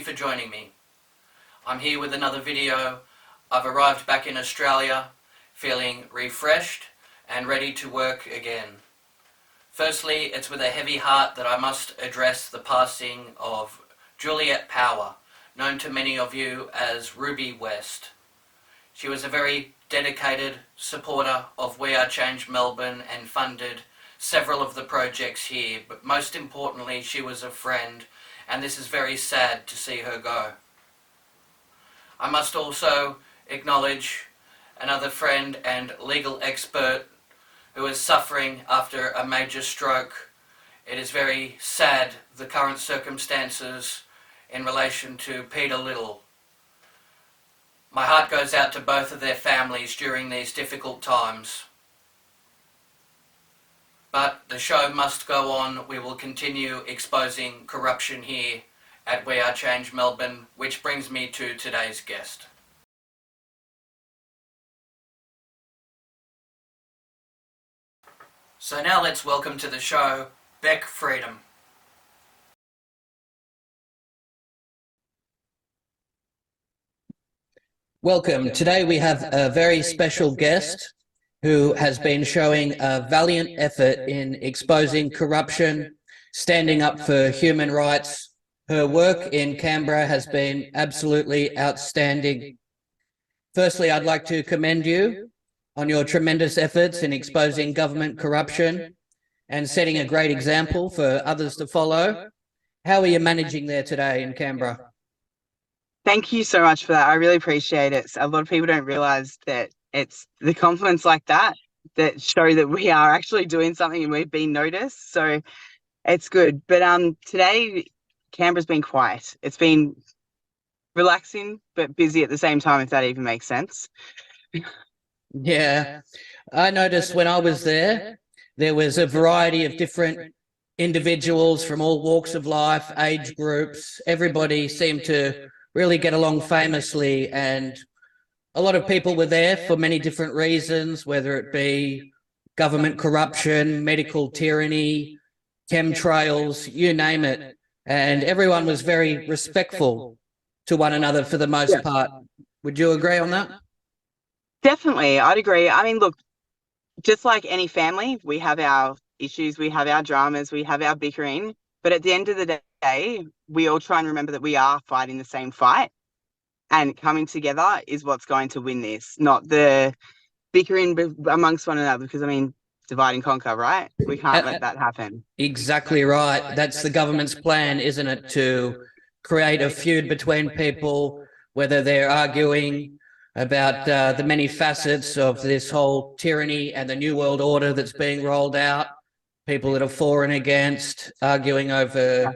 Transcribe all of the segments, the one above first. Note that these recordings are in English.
for joining me. I'm here with another video. I've arrived back in Australia feeling refreshed and ready to work again. Firstly, it's with a heavy heart that I must address the passing of Juliet Power, known to many of you as Ruby West. She was a very dedicated supporter of We Are Change Melbourne and funded several of the projects here, but most importantly she was a friend, and this is very sad to see her go. I must also acknowledge another friend and legal expert who is suffering after a major stroke. It is very sad, the current circumstances in relation to Peter Little. My heart goes out to both of their families during these difficult times. But the show must go on. We will continue exposing corruption here at We Are Change Melbourne, which brings me to today's guest. So now let's welcome to the show Beck Freedom. Welcome. Today we have a very special guest who has been showing a valiant effort in exposing corruption, standing up for human rights. Her work in Canberra has been absolutely outstanding. Firstly, I'd like to commend you on your tremendous efforts in exposing government corruption and setting a great example for others to follow. How are you managing there today in Canberra? Thank you so much for that. I really appreciate it. A lot of people don't realise that it's the compliments like that that show that we are actually doing something and we've been noticed. So it's good. But today Canberra's been quiet. It's been relaxing but busy at the same time, if that even makes sense. Yeah, I noticed when I was there was a variety of different individuals from all walks of life, age groups. Everybody seemed to really get along famously, and a lot of people were there for many different reasons, whether it be government corruption, medical tyranny, chemtrails, you name it. And everyone was very respectful to one another for the most part. Would you agree on that? Definitely, I'd agree. I mean, look, just like any family, we have our issues, we have our dramas, we have our bickering. But at the end of the day, we all try and remember that we are fighting the same fight, and coming together is what's going to win this, not the bickering amongst one another, because, I mean, divide and conquer, right? We can't let that happen. Exactly right. That's the government's plan, isn't it? To create a feud between people, whether they're arguing about the many facets of this whole tyranny and the New World Order that's being rolled out. People that are for and against, arguing over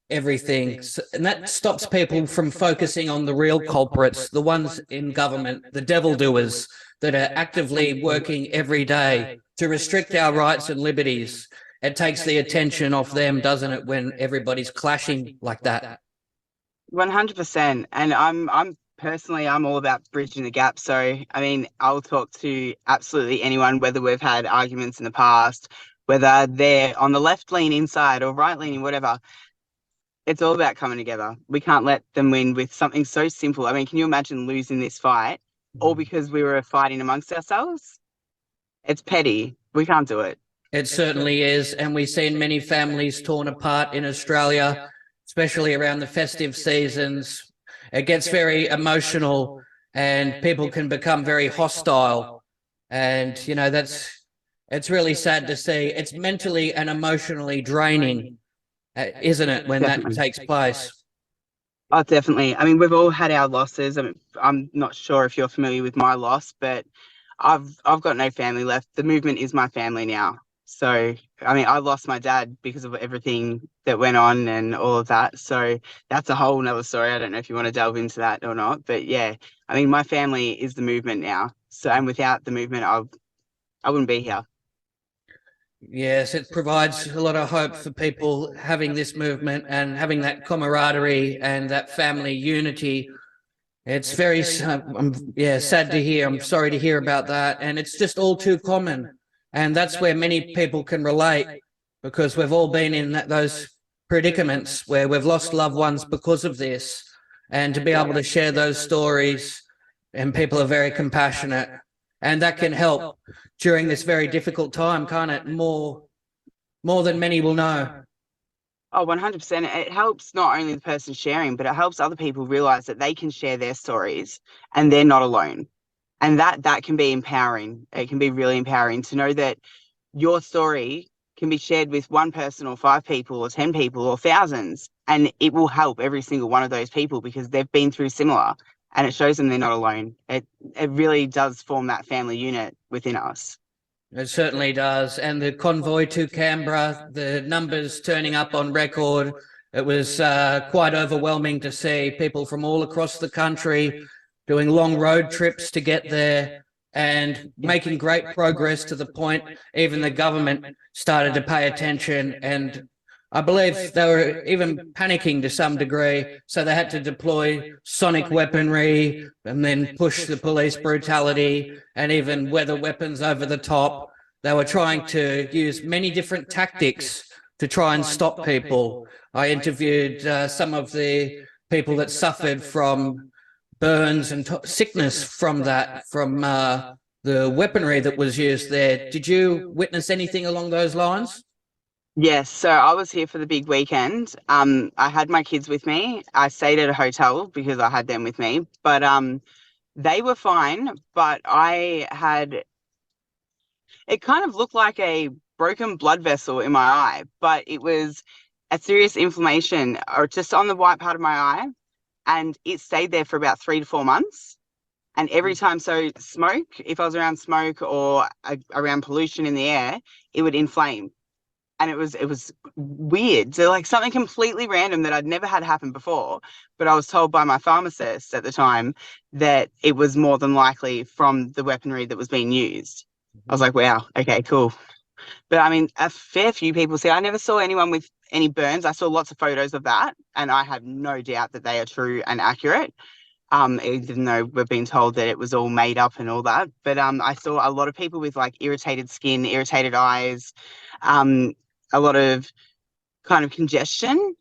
everything. And that stops people from focusing on the real culprits, the ones in government, the devil doers that are actively working every day to restrict our rights and liberties. It takes the attention off them, doesn't it, when everybody's clashing like that? 100%. And I'm personally, I'm all about bridging the gap. So, I mean, I'll talk to absolutely anyone, whether we've had arguments in the past, whether they're on the left-leaning side or right-leaning, whatever. It's all about coming together. We can't let them win with something so simple. I mean, can you imagine losing this fight all because we were fighting amongst ourselves? It's petty. We can't do it. It certainly is. And we've seen many families torn apart in Australia, especially around the festive seasons. It gets very emotional and people can become very hostile. And, you know, it's really sad to see. It's mentally and emotionally draining, isn't it, when that takes place? Oh, definitely. I mean, we've all had our losses. I mean, I'm not sure if you're familiar with my loss, but I've got no family left. The movement is my family now. So, I mean, I lost my dad because of everything that went on and all of that. So that's a whole nother story. I don't know if you want to delve into that or not, but yeah, I mean, my family is the movement now. So, and without the movement, I wouldn't be here. Yes, it provides a lot of hope for people having this movement and having that camaraderie and that family unity. It's very, sad to hear. I'm sorry to hear about that. And it's just all too common. And that's where many people can relate, because we've all been in those predicaments where we've lost loved ones because of this. and to be able to share those stories, and people are very compassionate, and that can help during this very difficult time, can't it? More than many will know. Oh, 100%. It helps not only the person sharing, but it helps other people realize that they can share their stories and they're not alone. And that can be empowering. It can be really empowering to know that your story can be shared with one person or 5 people or 10 people or thousands, and it will help every single one of those people because they've been through similar, and it shows them they're not alone. It really does form that family unit within us. It certainly does. And the convoy to Canberra, the numbers turning up on record, it was quite overwhelming to see people from all across the country doing long road trips to get there and making great progress to the point even the government started to pay attention, and I believe they were even panicking to some degree, so they had to deploy sonic weaponry and then push the police brutality and even weather weapons over the top. They were trying to use many different tactics to try and stop people. I interviewed some of the people that suffered from burns and sickness from that, from the weaponry that was used there. Did you witness anything along those lines? Yes, so I was here for the big weekend. I had my kids with me. I stayed at a hotel because I had them with me, but they were fine. But it kind of looked like a broken blood vessel in my eye, but it was a serious inflammation or just on the white part of my eye, and it stayed there for about 3 to 4 months. And every time, so smoke, if I was around smoke or around pollution in the air, it would inflame. And it was weird. So like something completely random that I'd never had happen before. But I was told by my pharmacist at the time that it was more than likely from the weaponry that was being used. I was like, wow, okay, cool. But I mean, a fair few people say I never saw anyone with any burns. I saw lots of photos of that, and I have no doubt that they are true and accurate. Even though we've been told that it was all made up and all that. But I saw a lot of people with like irritated skin, irritated eyes, a lot of kind of congestion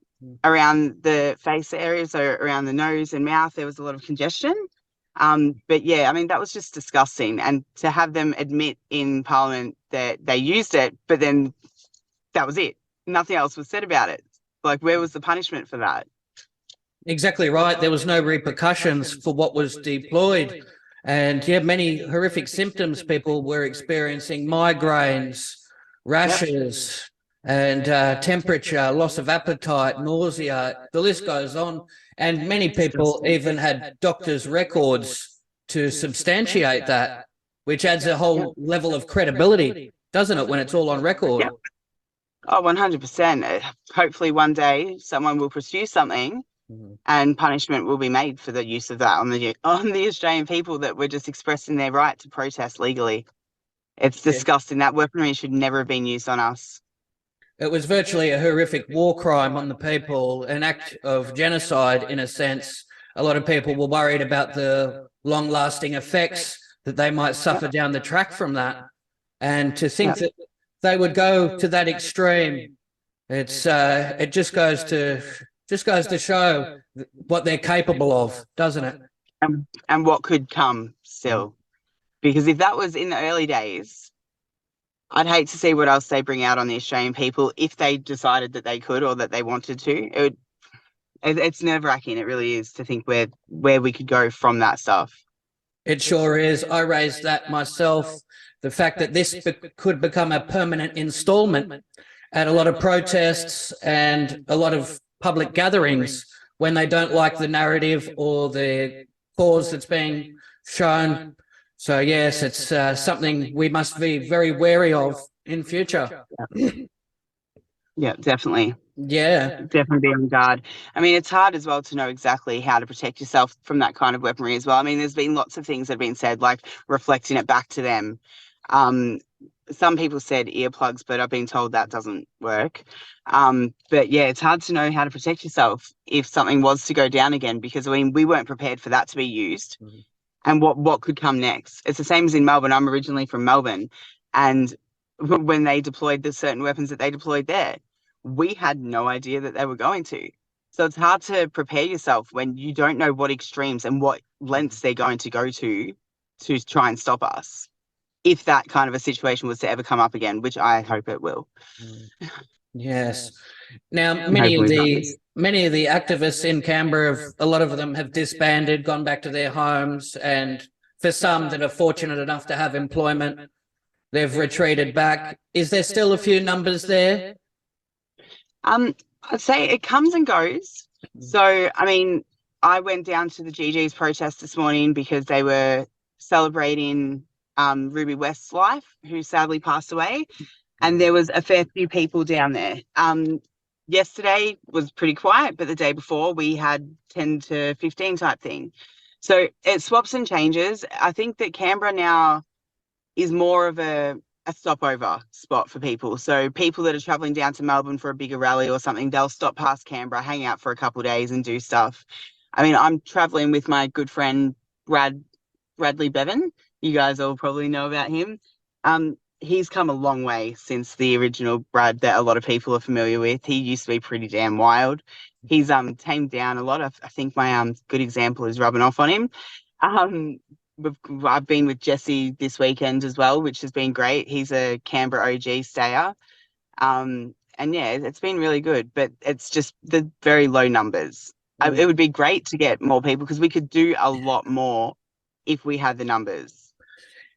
around the face area, so around the nose and mouth, there was a lot of congestion. But yeah, I mean, that was just disgusting. And to have them admit in Parliament that they used it, but then that was it. Nothing else was said about it. Like, where was the punishment for that? Exactly right. There was no repercussions for what was deployed. And yeah, many horrific symptoms people were experiencing: migraines, rashes, and temperature, loss of appetite, nausea, the list goes on. And many people even had doctors' records to substantiate that, which adds a whole level of credibility, doesn't it, when it's all on record? Yep. Oh, 100%. Hopefully one day someone will pursue something and punishment will be made for the use of that on the Australian people that were just expressing their right to protest legally. It's disgusting. That weaponry should never have been used on us. It was virtually a horrific war crime on the people, an act of genocide in a sense. A lot of people were worried about the long-lasting effects that they might suffer down the track from that. And to think that they would go to that extreme, it just goes to show what they're capable of, doesn't it? And what could come still. Because if that was in the early days, I'd hate to see what else they bring out on the Australian people if they decided that they could or that they wanted to. It's nerve-wracking, it really is, to think where we could go from that stuff. It sure is. I raised that myself. The fact that this could become a permanent installment at a lot of protests and a lot of public gatherings when they don't like the narrative or the cause that's being shown. So yes, it's something we must be very wary of in future. Yeah, definitely. Yeah. Definitely be on guard. I mean, it's hard as well to know exactly how to protect yourself from that kind of weaponry as well. I mean, there's been lots of things that have been said, like reflecting it back to them. Some people said earplugs, but I've been told that doesn't work. But yeah, it's hard to know how to protect yourself if something was to go down again, because I mean, we weren't prepared for that to be used. And what could come next. It's the same as in Melbourne. I'm originally from Melbourne, and when they deployed the certain weapons that they deployed there, we had no idea that they were going to. So it's hard to prepare yourself when you don't know what extremes and what lengths they're going to go to try and stop us. If that kind of a situation was to ever come up again, which I hope it will. Mm. Yes. Now, And hopefully it does. many of the activists in Canberra, a lot of them have disbanded, gone back to their homes, and for some that are fortunate enough to have employment, they've retreated back. Is there still a few numbers there? I'd say it comes and goes. So, I mean, I went down to the GG's protest this morning because they were celebrating Ruby West's life, who sadly passed away, and there was a fair few people down there. Yesterday was pretty quiet, but the day before we had 10 to 15 type thing. So it swaps and changes. I think that Canberra now is more of a stopover spot for people. So people that are traveling down to Melbourne for a bigger rally or something, they'll stop past Canberra, hang out for a couple of days and do stuff. I mean, I'm traveling with my good friend Bradley Bevan. You guys all probably know about him. He's come a long way since the original Brad that a lot of people are familiar with. He used to be pretty damn wild. He's tamed down a lot. I think my good example is rubbing off on him. Um, I've been with Jesse this weekend as well, which has been great. He's a Canberra OG stayer. And yeah, it's been really good, but it's just the very low numbers. It would be great to get more people because we could do a lot more if we had the numbers.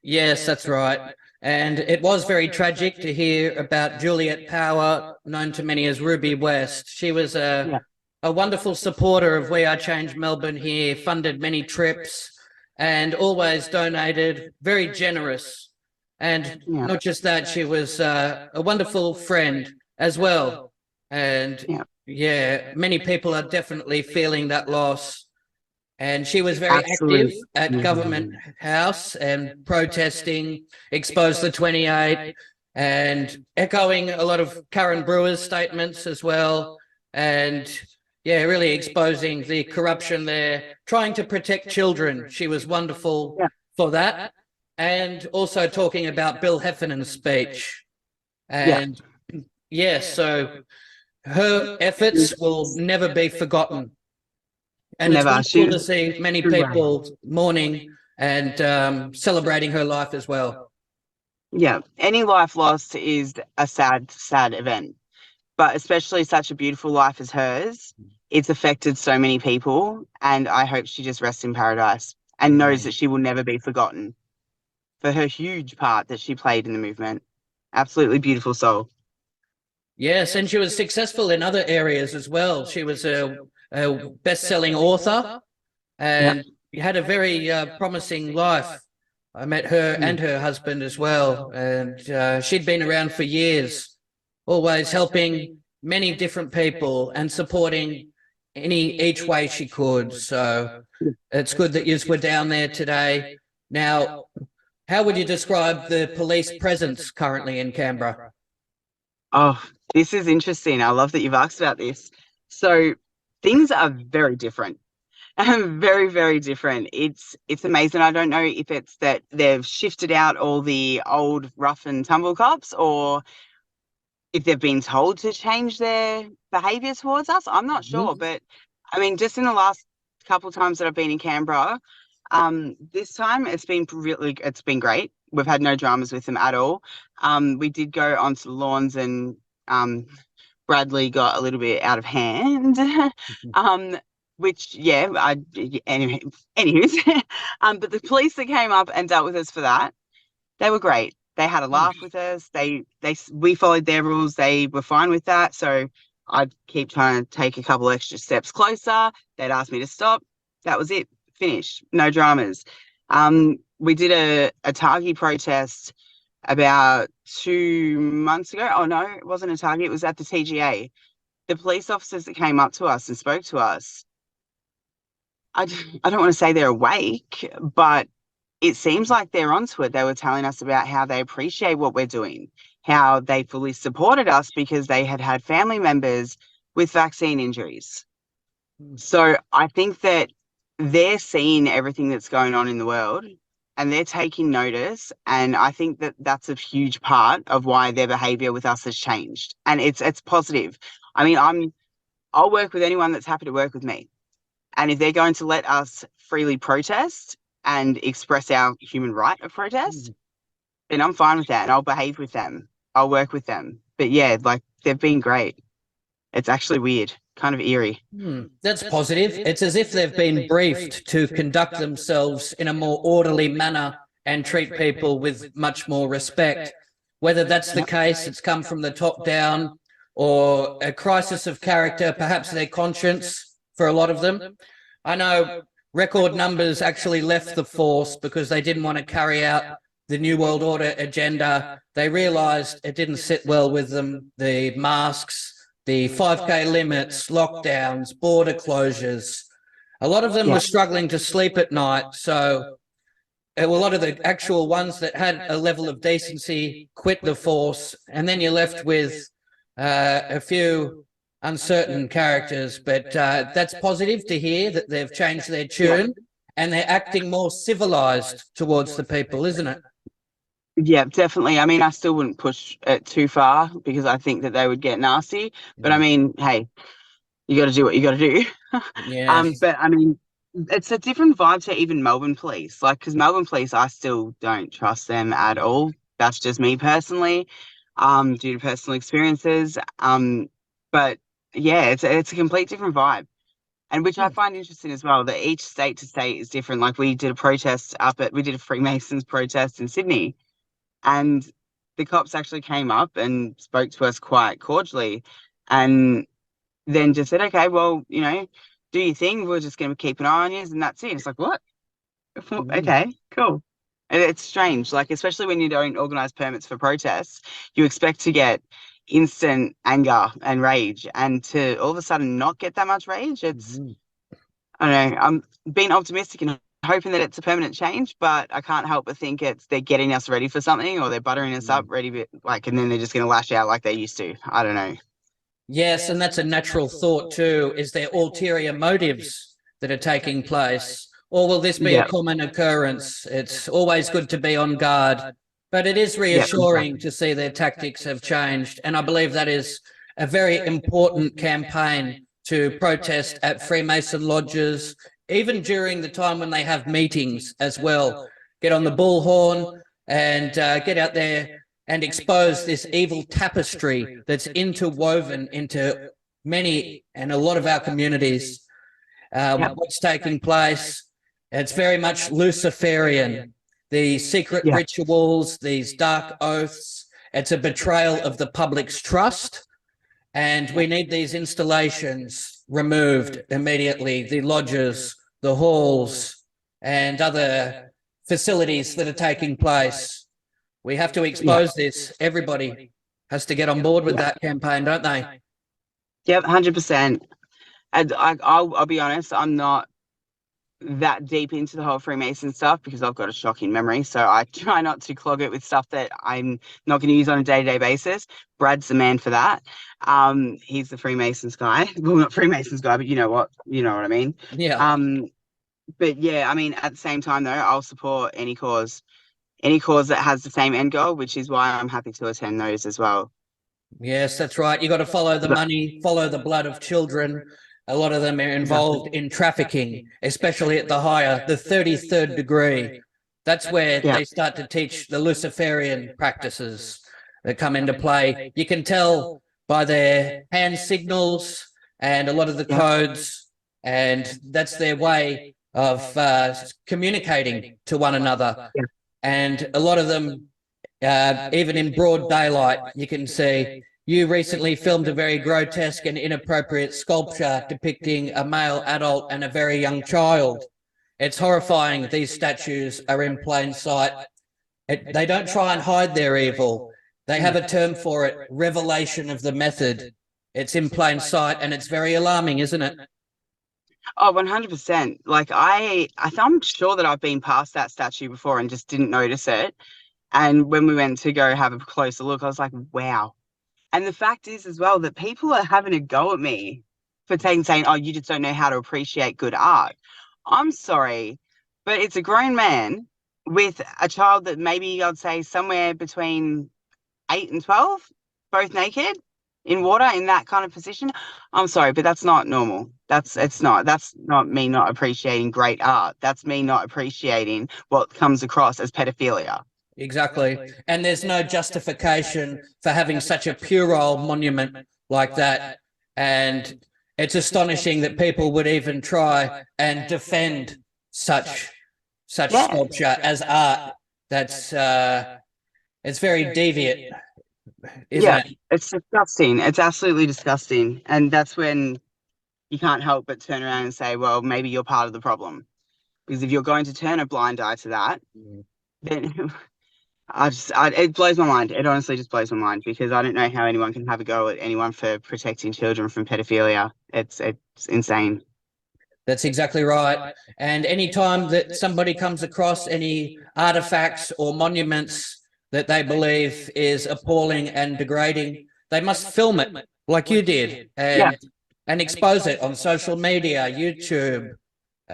Yes, that's right. And it was very tragic to hear about Juliet Power, known to many as Ruby West. She was a wonderful supporter of We Are Change Melbourne here, funded many trips, and always donated, very generous. And not just that, she was a wonderful friend as well. And yeah, many people are definitely feeling that loss. And she was very active at Government House and protesting, Expose the 28, and echoing a lot of Karen Brewer's statements as well. And yeah, really exposing the corruption there, trying to protect children. She was wonderful for that. And also talking about Bill Heffernan's speech. And yes, so her efforts will never be forgotten. And it's wonderful to see many people mourning and celebrating her life as well. Yeah, any life lost is a sad, sad event. But especially such a beautiful life as hers, it's affected so many people. And I hope she just rests in paradise and knows that she will never be forgotten for her huge part that she played in the movement. Absolutely beautiful soul. Yes, and she was successful in other areas as well. She was a best-selling author and had a very promising life. I met her and her husband as well, and she'd been around for years, always helping many different people and supporting each way she could. So it's good that you were down there today. Now, how would you describe the police presence currently in Canberra? Oh, this is interesting. I love that you've asked about this. So things are very different. Very, very different. It's amazing. I don't know if it's that they've shifted out all the old rough and tumble cops or if they've been told to change their behaviour towards us. I'm not sure. But I mean, just in the last couple of times that I've been in Canberra, this time it's been great. We've had no dramas with them at all. We did go onto the lawns and Bradley got a little bit out of hand. Which anyways, but the police that came up and dealt with us for that, they were great. They had a laugh with us. We followed their rules. They were fine with that. So I'd keep trying to take a couple extra steps closer. They'd ask me to stop. That was it. Finished. No dramas. We did a Targi protest about 2 months ago. Oh no, it wasn't a Targi. It was at the TGA. The police officers that came up to us and spoke to us, I don't want to say they're awake, but it seems like they're onto it. They were telling us about how they appreciate what we're doing, how they fully supported us because they had had family members with vaccine injuries. So I think that they're seeing everything that's going on in the world and they're taking notice. And I think that that's a huge part of why their behavior with us has changed. And it's positive. I mean, I'll work with anyone that's happy to work with me. And if they're going to let us freely protest and express our human right of protest, then I'm fine with that and I'll behave with them. I'll work with them. But yeah, like they've been great. It's actually weird, kind of eerie. That's positive. It's as if they've been briefed to conduct themselves in a more orderly manner and treat people with much more respect. Whether that's the case, it's come from the top down, or a crisis of character, perhaps their conscience for a lot of them. I know record numbers actually left the force because they didn't want to carry out the New World Order agenda. They realised it didn't sit well with them, the masks, the 5K limits, lockdowns, border closures. A lot of them were struggling to sleep at night, so a lot of the actual ones that had a level of decency quit the force, and then you're left with a few uncertain characters. But that's positive to hear that they've changed their tune and they're acting more civilized towards the people, isn't it? Yeah, definitely. I mean, I still wouldn't push it too far because I think that they would get nasty. But I mean, hey, you got to do what you got to do. Yeah. But I mean, it's a different vibe to even Melbourne police. Like, because Melbourne police, I still don't trust them at all. That's just me personally, due to personal experiences. But yeah, it's a complete different vibe. And which I find interesting as well, that each state to state is different. Like we did a protest we did a Freemasons protest in Sydney, and the cops actually came up and spoke to us quite cordially and then just said, okay, well, do your thing. We're just going to keep an eye on you. And that's it. It's like, what? Okay, cool. And it's strange, like, especially when you don't organise permits for protests, you expect to get instant anger and rage. And to all of a sudden not get that much rage, I don't know. I'm being optimistic and hoping that it's a permanent change, but I can't help but think they're getting us ready for something, or they're buttering us up ready, like, and then they're just going to lash out like they used to. I don't know. Yes, and that's a natural thought too. Is there ulterior motives that are taking place? Or will this be a Yeah, common occurrence? It's always good to be on guard, but it is yeah, reassuring to see their tactics have changed. And I believe that is a very important campaign to protest at Freemason lodges, even during the time when they have meetings as well. Get on the bullhorn and get out there and expose this evil tapestry that's interwoven into many and a lot of our communities. What's taking place, it's very much Luciferian. The secret yeah, rituals, these dark oaths, it's a betrayal of the public's trust. And we need these installations removed immediately, the lodges, the halls, and other facilities that are taking place. We have to expose this. Everybody has to get on board with that campaign, don't they? yeah, 100%. And I'll be honest, I'm not that deep into the whole Freemason stuff because I've got a shocking memory. So I try not to clog it with stuff that I'm not going to use on a day-to-day basis. Brad's the man for that. He's the Freemasons guy. Well, not Freemasons guy, but you know what I mean. Yeah. But yeah, I mean, at the same time though, I'll support any cause that has the same end goal, which is why I'm happy to attend those as well. Yes, that's right. You got to follow the money, follow the blood of children. A lot of them are involved in trafficking, especially at the 33rd degree. That's where they start to teach the Luciferian practices that come into play. You can tell by their hand signals and a lot of the codes, and that's their way of communicating to one another. And a lot of them, even in broad daylight, you can see. You recently filmed a very grotesque and inappropriate sculpture depicting a male adult and a very young child. It's horrifying. These statues are in plain sight. They don't try and hide their evil. They have a term for it, revelation of the method. It's in plain sight and it's very alarming, isn't it? Oh, 100%. Like I'm sure that I've been past that statue before and just didn't notice it. And when we went to go have a closer look, I was like, wow. And the fact is as well that people are having a go at me for saying, oh, you just don't know how to appreciate good art. I'm sorry, but it's a grown man with a child that maybe I'd say somewhere between 8 and 12, both naked. in water in that kind of position. I'm sorry, but that's not normal. That's not me not appreciating great art. That's me not appreciating what comes across as pedophilia. Exactly. And there's no justification for having such a puerile monument like that. And it's astonishing that people would even try and defend such Yeah. sculpture as art. That's it's very deviant, isn't Yeah, it? it's disgusting. It's absolutely disgusting. And that's when you can't help but turn around and say, well, maybe you're part of the problem. Because if you're going to turn a blind eye to that, then it blows my mind. It honestly just blows my mind because I don't know how anyone can have a go at anyone for protecting children from pedophilia. It's insane. That's exactly right. And any time that somebody comes across any artifacts or monuments that they believe is appalling and degrading, they must film it like you did Yeah, and expose it on social media, YouTube,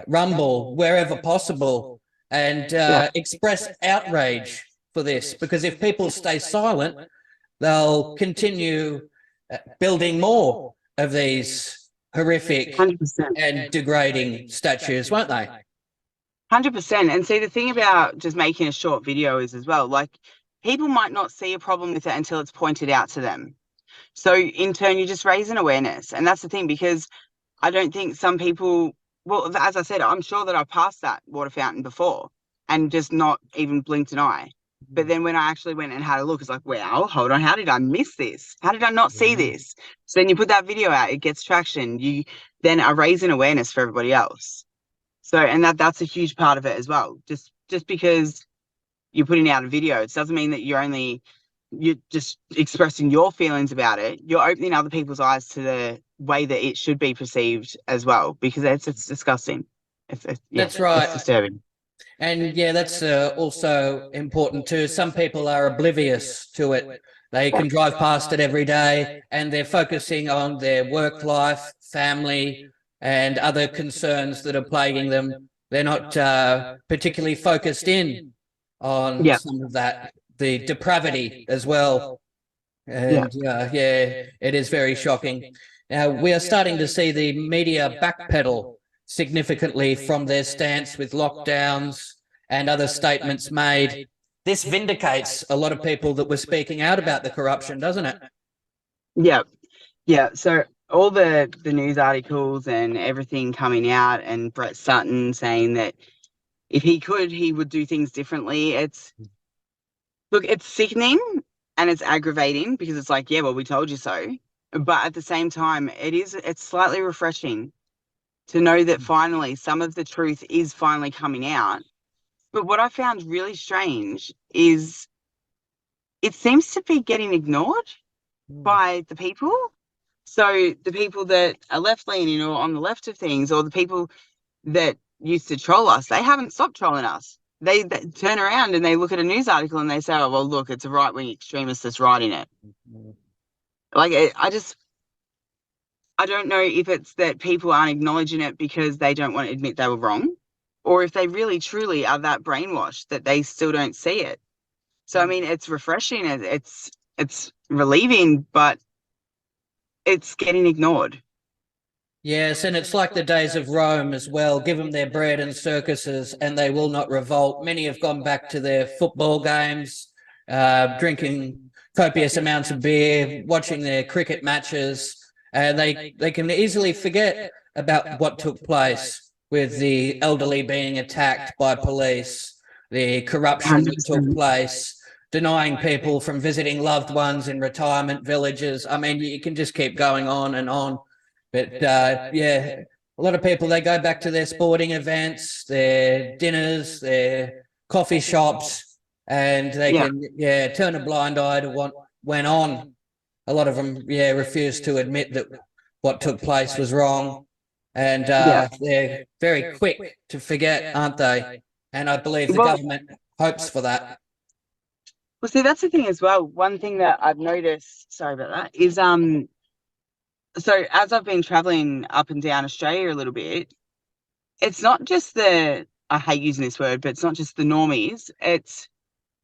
Rumble, wherever possible, and yeah, express outrage for this. Because if people stay silent, they'll continue building more of these horrific 100%. and degrading statues, won't they? 100%. And see, the thing about just making a short video is as well, like people might not see a problem with it until it's pointed out to them. So in turn, you just raise an awareness. And that's the thing, because I don't think some people, well, as I said, I'm sure that I've passed that water fountain before and just not even blinked an eye. But then when I actually went and had a look, it's like, wow, hold on, how did I miss this? How did I not see this? So then you put that video out, it gets traction. You then are raising awareness for everybody else. So, and that's a huge part of it as well. Just because you're putting out a video, it doesn't mean that you're just expressing your feelings about it. You're opening other people's eyes to the way that it should be perceived as well, because it's disgusting. Yeah, That's it's right. disturbing. And yeah, that's also important too. Some people are oblivious to it. They can drive past it every day and they're focusing on their work life, family, and other concerns that are plaguing them. They're not particularly focused in on Yeah, some of that, the depravity as well. yeah, And yeah, it is very shocking. Now, we are starting to see the media backpedal significantly from their stance with lockdowns and other statements made. This vindicates a lot of people that were speaking out about the corruption, doesn't it? yeah, yeah. So all the news articles and everything coming out, and Brett Sutton saying that if he could, he would do things differently. It's sickening and it's aggravating because it's like, yeah, well, we told you so. But at the same time, it's slightly refreshing to know that finally some of the truth is finally coming out. But what I found really strange is it seems to be getting ignored by the people. So the people that are left leaning or on the left of things, or the people that used to troll us, they haven't stopped trolling us. They turn around and they look at a news article and they say, oh, well, look, it's a right wing extremist that's writing it. Like, I don't know if it's that people aren't acknowledging it because they don't want to admit they were wrong, or if they really truly are that brainwashed that they still don't see it. So, I mean, it's refreshing, it's relieving, but it's getting ignored. Yes, and it's like the days of Rome as well. Give them their bread and circuses, and they will not revolt. Many have gone back to their football games, drinking copious amounts of beer, watching their cricket matches, and they can easily forget about what took place with the elderly being attacked by police, the corruption that took 100%. place, denying people from visiting loved ones in retirement villages. I mean, you can just keep going on and on. But yeah, a lot of people, they go back to their sporting events, their dinners, their coffee shops, and they Yeah, can, turn a blind eye to what went on. A lot of them, refuse to admit that what took place was wrong. And yeah. they're very quick to forget, aren't they? And I believe the Well, government hopes for that. well, see, that's the thing as well. One thing that I've noticed, sorry about that, is so as I've been traveling up and down Australia a little bit, it's not just I hate using this word, but it's not just the normies. It's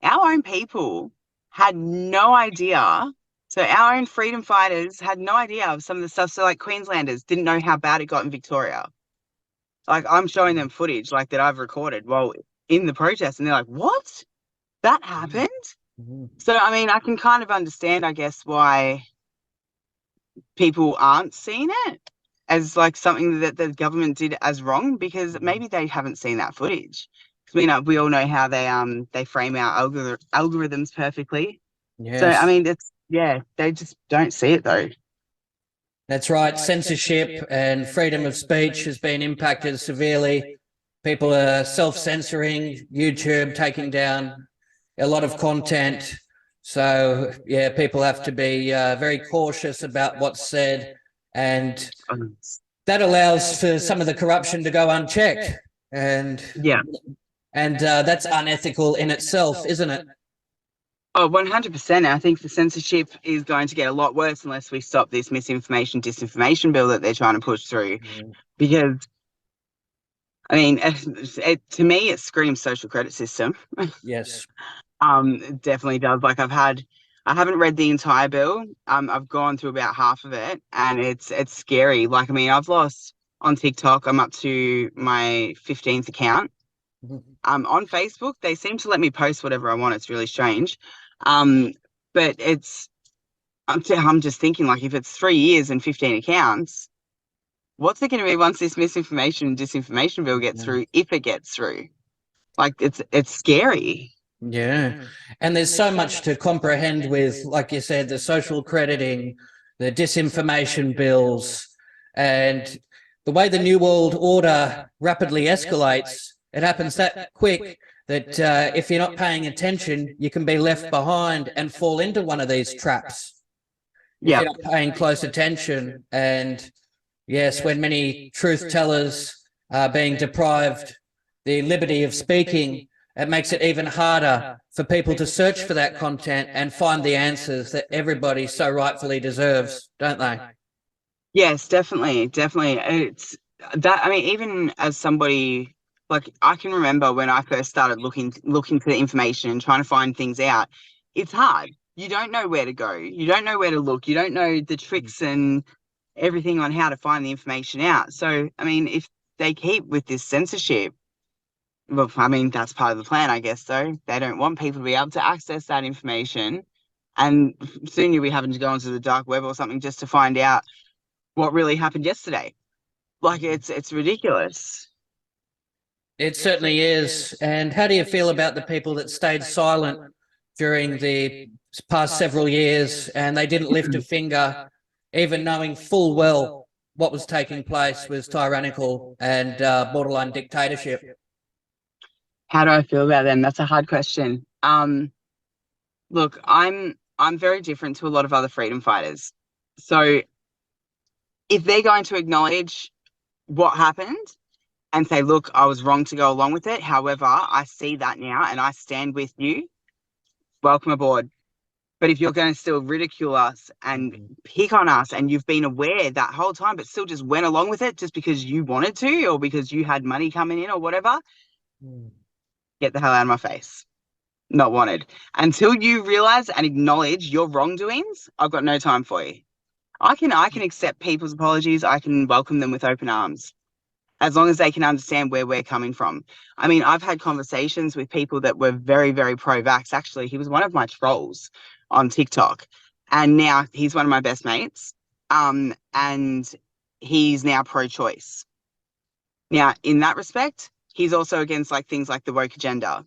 our own people had no idea So our own freedom fighters had no idea of some of the stuff. So like Queenslanders didn't know how bad it got in Victoria. Like I'm showing them footage like that I've recorded while in the protest, and they're like, "What? That happened?" Mhm. So I mean, I can kind of understand, I guess, why people aren't seeing it as like something that the government did as wrong, because maybe they haven't seen that footage. 'Cause we all know how they frame our algorithms perfectly. So I Yes, mean, it's yeah, they just don't see it though. that's right. Censorship and freedom of speech has been impacted severely. People are self-censoring, YouTube taking down a lot of content. So, yeah, people have to be very cautious about what's said, and Um, that allows for some of the corruption to go unchecked. And Yeah. that's unethical in itself, isn't it? Oh, 100%. I think the censorship is going to get a lot worse unless we stop this misinformation, disinformation bill that they're trying to push through. Because, I mean, to me, it screams social credit system. Yes. It definitely does. Like I haven't read the entire bill. I've gone through about half of it, and it's scary. Like, I mean, I've lost on TikTok. I'm up to my 15th account. On Facebook, they seem to let me post whatever I want. It's really strange. Um, but I'm just thinking, like, if it's 3 years and 15 accounts, what's it going to be once this misinformation and disinformation bill gets through, if it gets through? Like, it's scary. Yeah. And there's so much to comprehend with, like you said, the social crediting, the disinformation bills, and the way the New World Order rapidly escalates. It happens that quick that if you're not paying attention, you can be left behind and fall into one of these traps if Yeah. you're not paying close attention. And yes, when many truth tellers are being deprived the liberty of speaking, it makes it even harder for people to search for that content and find the answers that everybody so rightfully deserves, don't they? Yes, definitely, definitely. It's that, I mean, even as somebody, like, I can remember when I first started looking for the information and trying to find things out, it's hard. You don't know where to go. You don't know where to look. You don't know the tricks and everything on how to find the information out. So, I mean, if they keep with this censorship, well, I mean, that's part of the plan, I guess, though. They don't want people to be able to access that information. And soon you'll be having to go onto the dark web or something just to find out what really happened yesterday. Like it's ridiculous. It certainly is. And how do you feel about the people that stayed silent during the past several years and they didn't lift a finger, even knowing full well what was taking place was tyrannical and borderline dictatorship? How do I feel about them? That's a hard question. Look, I'm very different to a lot of other freedom fighters. So if they're going to acknowledge what happened and say, look, I was wrong to go along with it. However, I see that now and I stand with you, welcome aboard. But if you're going to still ridicule us and pick on us and you've been aware that whole time, but still just went along with it just because you wanted to or because you had money coming in or whatever, get the hell out of my face. Not wanted. Until you realize and acknowledge your wrongdoings, I've got no time for you. I can accept people's apologies. I can welcome them with open arms as long as they can understand where we're coming from. I mean, I've had conversations with people that were very, very pro-vax. Actually, he was one of my trolls on TikTok, and now he's one of my best mates. And he's now pro-choice. Now, in that respect, he's also against like things like the woke agenda.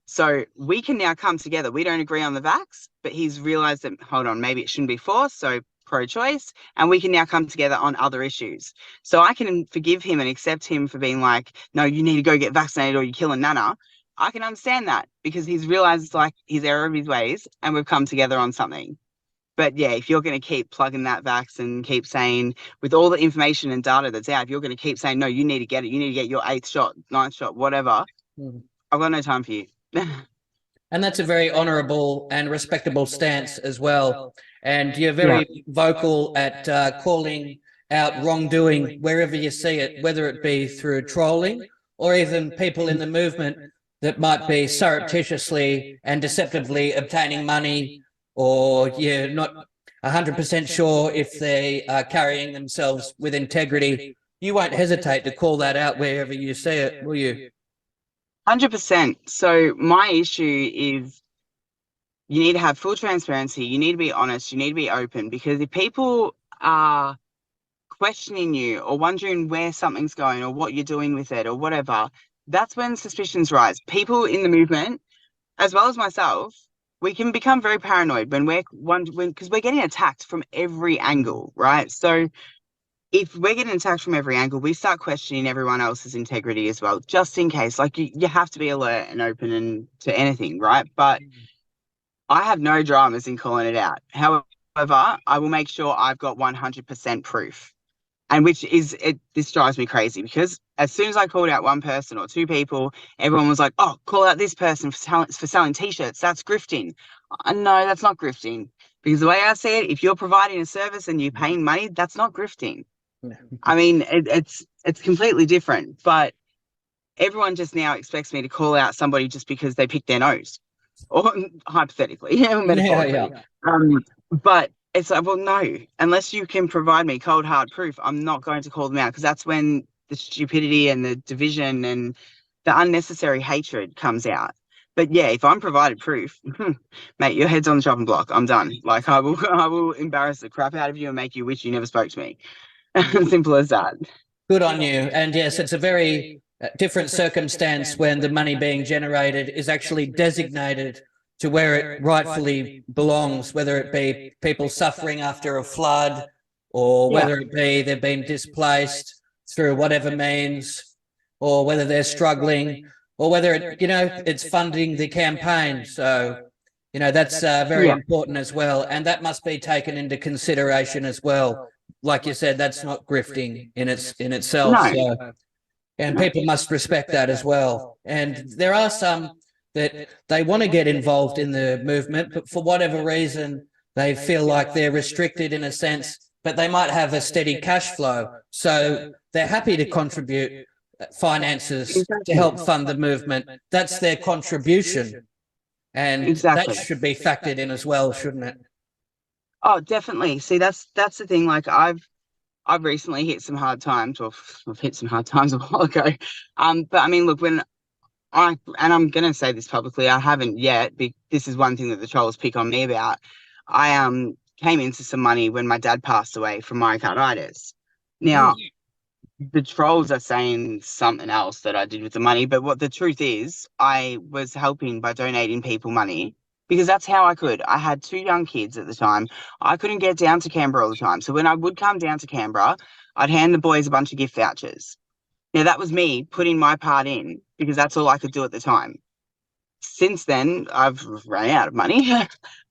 So we can now come together. We don't agree on the vax, but he's realized that, hold on, maybe it shouldn't be forced. So pro-choice, and we can now come together on other issues. So I can forgive him and accept him for being like, no, you need to go get vaccinated or you're killing Nana. I can understand that because he's realized like his error of his ways and we've come together on something. But yeah, if you're going to keep plugging that vax and keep saying, with all the information and data that's out, if you're going to keep saying, no, you need to get it, you need to get your 8th shot, 9th shot, whatever, I've got no time for you. And that's a very honourable and respectable stance as well. And you're very vocal at calling out wrongdoing wherever you see it, whether it be through trolling or even people in the movement that might be surreptitiously and deceptively obtaining money, or not 100% sure if they are carrying themselves with integrity, you won't hesitate to call that out wherever you see it, will you? 100%. So my issue is you need to have full transparency. You need to be honest. You need to be open, because if people are questioning you or wondering where something's going or what you're doing with it or whatever, that's when suspicions rise. People in the movement, as well as myself, we can become very paranoid when because we're getting attacked from every angle, right? So if we're getting attacked from every angle, we start questioning everyone else's integrity as well, just in case. Like you have to be alert and open and to anything, right? But I have no dramas in calling it out. However, I will make sure I've got 100% proof. And this drives me crazy, because as soon as I called out one person or two people, everyone was like, oh, call out this person for selling t-shirts. That's grifting. No, that's not grifting. Because the way I see it, if you're providing a service and you're paying money, that's not grifting. I mean, it's completely different. But everyone just now expects me to call out somebody just because they picked their nose, or hypothetically, metaphorically. But it's like, well, no, unless you can provide me cold, hard proof, I'm not going to call them out, because that's when the stupidity and the division and the unnecessary hatred comes out. But yeah, if I'm provided proof, mate, your head's on the chopping block. I'm done. Like I will embarrass the crap out of you and make you wish you never spoke to me. Simple as that. Good on you. And yes, it's a very different circumstance when the money being generated is actually designated to where it rightfully belongs, whether it be people suffering after a flood, or whether it be they've been displaced through whatever means, or whether they're struggling, or whether it's funding the campaign. So, that's very important as well. And that must be taken into consideration as well. Like you said, that's not grifting in itself. No. So, and people must respect that as well. And there are some that they want to get involved in the movement, but for whatever reason, they feel like they're restricted in a sense, but they might have a steady cash flow. So they're happy to contribute finances to help fund the movement. That's their contribution. And that should be factored in as well, shouldn't it? Oh, definitely. See, that's the thing. Like I've recently hit some hard times, or I've hit some hard times a while ago. But I mean, look, and I'm gonna say this publicly, I haven't yet. This is one thing that the trolls pick on me about. I came into some money when my dad passed away from myocarditis. Now, the trolls are saying something else that I did with the money, but what the truth is, I was helping by donating people money, because that's how I could. I had two young kids at the time. I couldn't get down to Canberra all the time. So when I would come down to Canberra, I'd hand the boys a bunch of gift vouchers. Now, that was me putting my part in, because that's all I could do at the time. Since then, I've run out of money.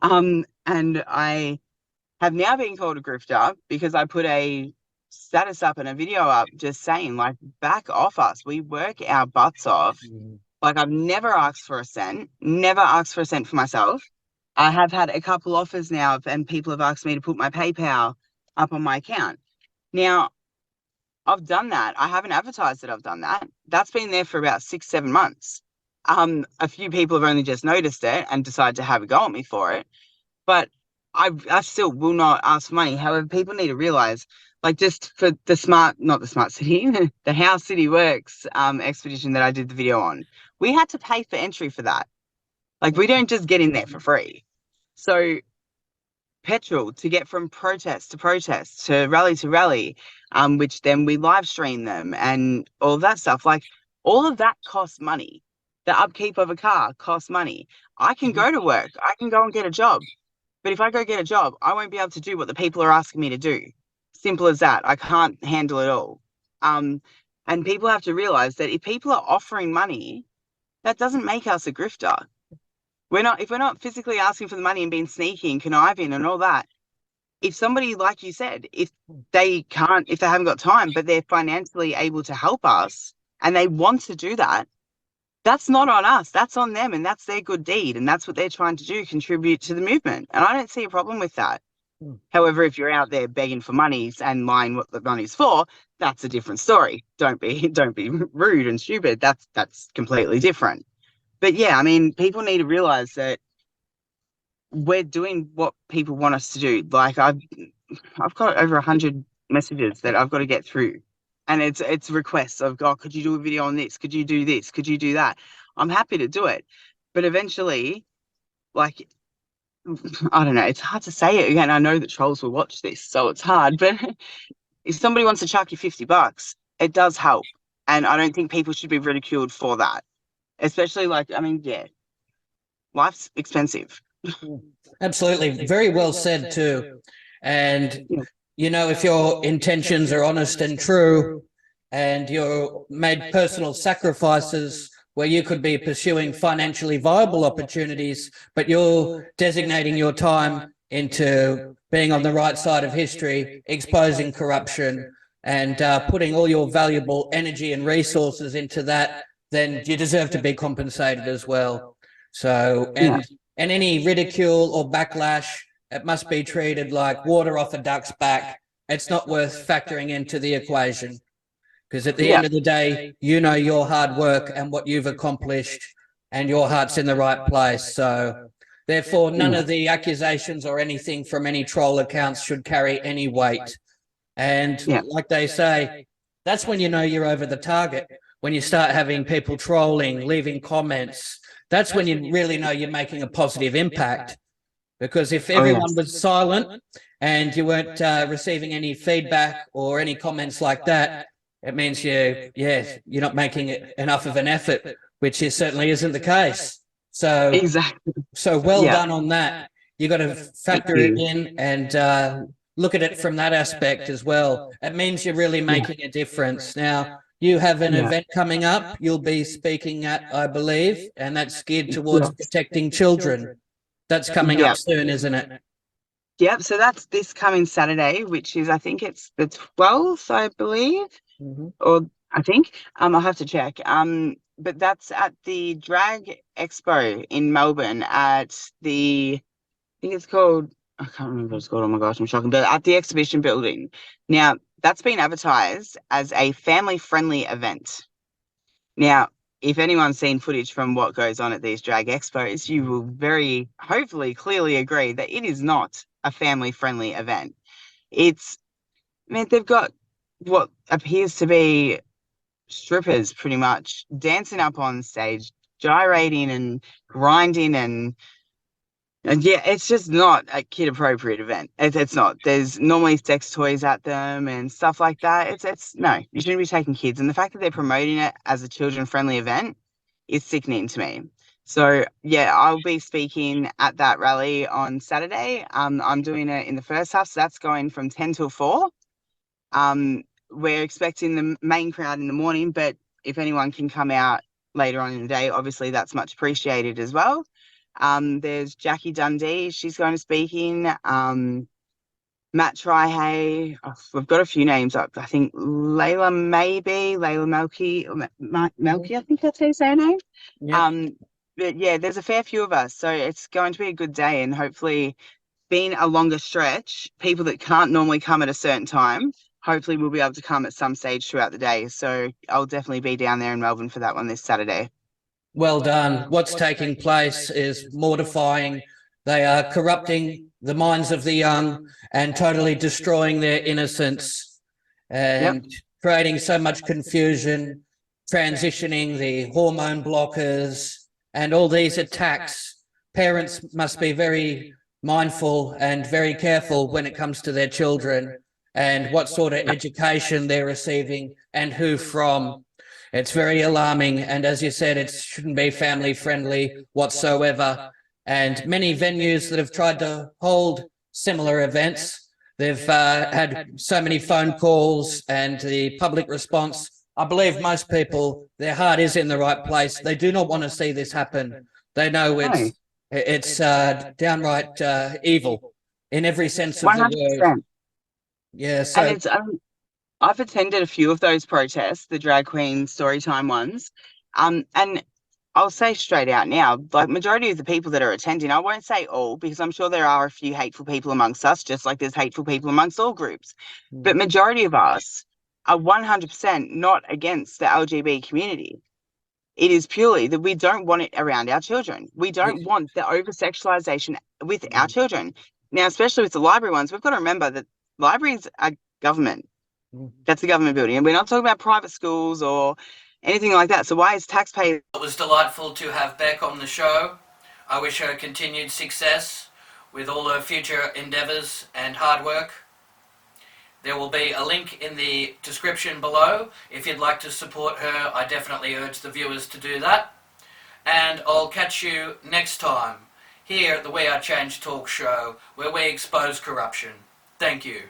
And I have now been called a grifter because I put a status up and a video up just saying, like, back off us. We work our butts off. Like, I've never asked for a cent, never asked for a cent for myself. I have had a couple offers now, and people have asked me to put my PayPal up on my account. Now, I've done that. I haven't advertised that I've done that. That's been there for about 6-7 months. A few people have only just noticed it and decided to have a go at me for it. But I still will not ask for money. However, people need to realize, like, just for not the Smart City, the How City Works expedition that I did the video on, we had to pay for entry for that. Like, we don't just get in there for free. So petrol to get from protest to rally, which then we live stream them and all of that stuff. Like, all of that costs money. The upkeep of a car costs money. I can go to work. I can go and get a job. But if I go get a job, I won't be able to do what the people are asking me to do. Simple as that. I can't handle it all. And people have to realize that if people are offering money, that doesn't make us a grifter. If we're not physically asking for the money and being sneaky and conniving and all that, if somebody, like you said, if they haven't got time, but they're financially able to help us and they want to do that, that's not on us. That's on them, and that's their good deed, and that's what they're trying to do, contribute to the movement. And I don't see a problem with that. However, if you're out there begging for money and lying what the money's for, that's a different story. Don't be rude and stupid. That's completely different. But yeah, I mean, people need to realize that we're doing what people want us to do. Like I've got over 100 messages that I've got to get through, and it's requests of, oh, could you do a video on this? Could you do this? Could you do that? I'm happy to do it, but eventually, like, I don't know. It's hard to say it again. I know that trolls will watch this, so it's hard. But if somebody wants to chuck you $50, it does help, and I don't think people should be ridiculed for that. Especially, like, I mean, yeah, life's expensive. Absolutely. Very well said too. And, Yeah. you know, if your intentions are honest and true and you're made personal sacrifices where you could be pursuing financially viable opportunities, but you're designating your time into being on the right side of history, exposing corruption, and putting all your valuable energy and resources into that, then you deserve to be compensated as well. So, and any ridicule or backlash, it must be treated like water off a duck's back. It's not worth factoring into the equation, because at the end of the day, you know your hard work and what you've accomplished, and your heart's in the right place. So therefore, none of the accusations or anything from any troll accounts should carry any weight. And like they say, that's when you know you're over the target. When you start having people trolling, leaving comments, that's when you really know you're making a positive impact. Because if everyone was silent and you weren't receiving any feedback or any comments like that, it means you're not making enough of an effort, which certainly isn't the case. So Exactly. So well done on that. You got to factor it in and look at it from that aspect as well. It means you're really making a difference. Now, you have an event coming up you'll be speaking at, I believe, and that's geared towards protecting children. That's coming up soon, isn't it? Yep. So that's this coming Saturday, which is, I think it's the 12th, I believe, or I think. I'll have to check. But that's at the Drag Expo in Melbourne at the, I think it's called, I can't remember what it's called. Oh my gosh, I'm shocking. But at the exhibition building. Now, that's been advertised as a family-friendly event. Now, if anyone's seen footage from what goes on at these drag expos, you will very hopefully clearly agree that it is not a family-friendly event. It's, I mean, they've got what appears to be strippers pretty much dancing up on stage, gyrating and grinding, and yeah, it's just not a kid appropriate event. It's not. There's normally sex toys at them and stuff like that. It's no, you shouldn't be taking kids. And the fact that they're promoting it as a children friendly event is sickening to me. So yeah, I'll be speaking at that rally on Saturday. I'm doing it in the first half, so that's going from 10 till 4. We're expecting the main crowd in the morning, but if anyone can come out later on in the day, obviously that's much appreciated as well. There's Jackie Dundee, she's going to speaking. Matt Tryhay, we've got a few names up. I think Layla Melky, Melky, I think that's how you say her name. Yep. But yeah, there's a fair few of us, so it's going to be a good day, and hopefully, being a longer stretch, people that can't normally come at a certain time, hopefully we'll be able to come at some stage throughout the day. So I'll definitely be down there in Melbourne for that one this Saturday. Well done. What's taking place is mortifying. They are corrupting the minds of the young and totally destroying their innocence and creating so much confusion, transitioning the hormone blockers and all these attacks. Parents must be very mindful and very careful when it comes to their children and what sort of education they're receiving and who from. It's very alarming, and as you said, it shouldn't be family friendly whatsoever. And many venues that have tried to hold similar events, they've had so many phone calls and the public response. I believe most people, their heart is in the right place. They do not want to see this happen. They know it's downright evil in every sense of 100%. The word. Yeah, so and it's I've attended a few of those protests, the drag queen storytime ones, and I'll say straight out now, like majority of the people that are attending, I won't say all, because I'm sure there are a few hateful people amongst us, just like there's hateful people amongst all groups, but majority of us are 100% not against the LGBT community. It is purely that we don't want it around our children. We don't want the over sexualization with our children. Now, especially with the library ones, we've got to remember that libraries are government. That's a government building. And we're not talking about private schools or anything like that. So why is taxpayers? It was delightful to have Beck on the show. I wish her continued success with all her future endeavours and hard work. There will be a link in the description below. If you'd like to support her, I definitely urge the viewers to do that. And I'll catch you next time here at the We Are Change Talk show, where we expose corruption. Thank you.